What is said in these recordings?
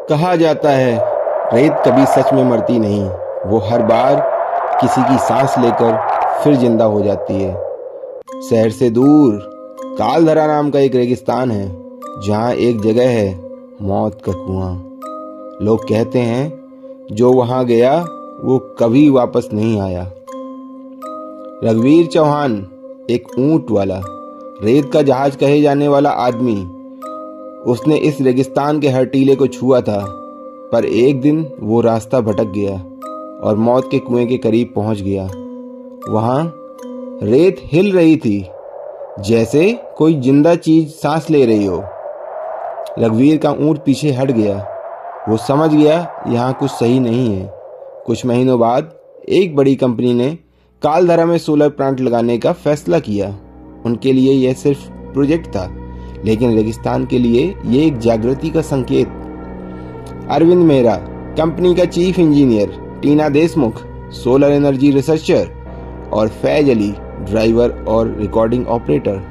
कहा जाता है रेत कभी सच में मरती नहीं, वो हर बार किसी की सांस लेकर फिर जिंदा हो जाती है। शहर से दूर कालधरा नाम का एक रेगिस्तान है जहाँ एक जगह है मौत का कुआं। लोग कहते हैं जो वहाँ गया वो कभी वापस नहीं आया। रघुवीर चौहान एक ऊंट वाला, रेत का जहाज कहे जाने वाला आदमी, उसने इस रेगिस्तान के हर टीले को छुआ था, पर एक दिन वो रास्ता भटक गया और मौत के कुएं के करीब पहुंच गया। वहां रेत हिल रही थी जैसे कोई जिंदा चीज सांस ले रही हो। रघुवीर का ऊंट पीछे हट गया। वो समझ गया यहाँ कुछ सही नहीं है। कुछ महीनों बाद एक बड़ी कंपनी ने कालधरा में सोलर प्लांट लगाने का फैसला किया। उनके लिए यह सिर्फ प्रोजेक्ट था, लेकिन रेगिस्तान के लिए यह एक जागृति का संकेत। अरविंद मेहरा कंपनी का चीफ इंजीनियर, टीना देशमुख सोलर एनर्जी रिसर्चर और फैज अली ड्राइवर और रिकॉर्डिंग ऑपरेटर।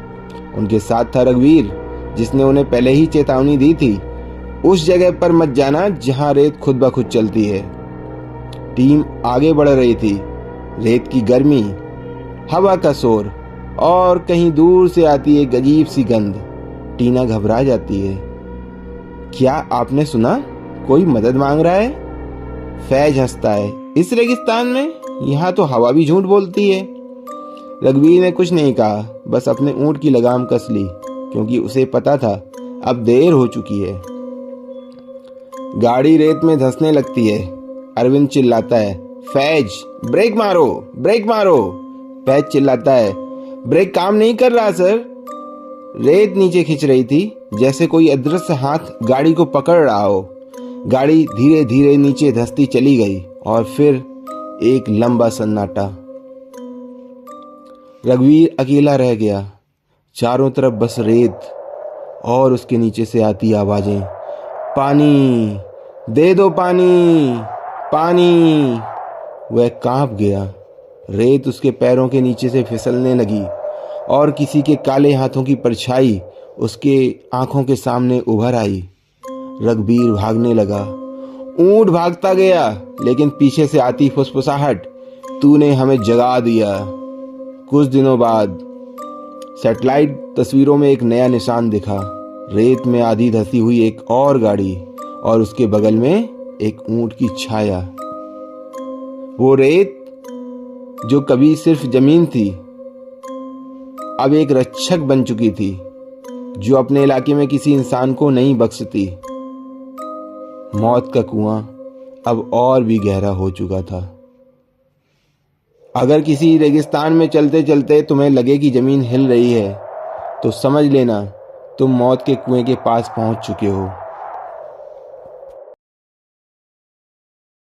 उनके साथ था रघुवीर, जिसने उन्हें पहले ही चेतावनी दी थी, उस जगह पर मत जाना जहां रेत खुद ब खुद चलती है। टीम आगे बढ़ रही थी। रेत की गर्मी, हवा का शोर और कहीं दूर से आती एक अजीब सी गंध। टीना घबरा जाती है। क्या आपने सुना? कोई मदद मांग रहा है। फैज हंसता है। इस रेगिस्तान में यहाँ तो हवा भी झूठ बोलती है। रघुवीर ने कुछ नहीं कहा, बस अपने ऊंट की लगाम कस ली, क्योंकि उसे पता था अब देर हो चुकी है। गाड़ी रेत में धंसने लगती है। अरविंद चिल्लाता है, फैज ब्रेक मारो, ब्रेक मारो। फैज चिल्लाता है, ब्रेक काम नहीं कर रहा सर। रेत नीचे खिंच रही थी जैसे कोई अदृश्य हाथ गाड़ी को पकड़ रहा हो। गाड़ी धीरे धीरे नीचे धंसती चली गई और फिर एक लंबा सन्नाटा। रघुवीर अकेला रह गया। चारों तरफ बस रेत और उसके नीचे से आती आवाजें, पानी दे दो, पानी पानी। वह कांप गया। रेत उसके पैरों के नीचे से फिसलने लगी और किसी के काले हाथों की परछाई उसके आंखों के सामने उभर आई। रघुवीर भागने लगा। ऊंट भागता गया, लेकिन पीछे से आती फुसफुसाहट, तूने हमें जगा दिया। कुछ दिनों बाद सैटेलाइट तस्वीरों में एक नया निशान दिखा। रेत में आधी धंसी हुई एक और गाड़ी और उसके बगल में एक ऊंट की छाया। वो रेत जो कभी सिर्फ जमीन थी, अब एक रक्षक बन चुकी थी, जो अपने इलाके में किसी इंसान को नहीं बख्शती। मौत का कुआं अब और भी गहरा हो चुका था। अगर किसी रेगिस्तान में चलते चलते तुम्हें लगे कि जमीन हिल रही है, तो समझ लेना तुम मौत के कुएं के पास पहुंच चुके हो।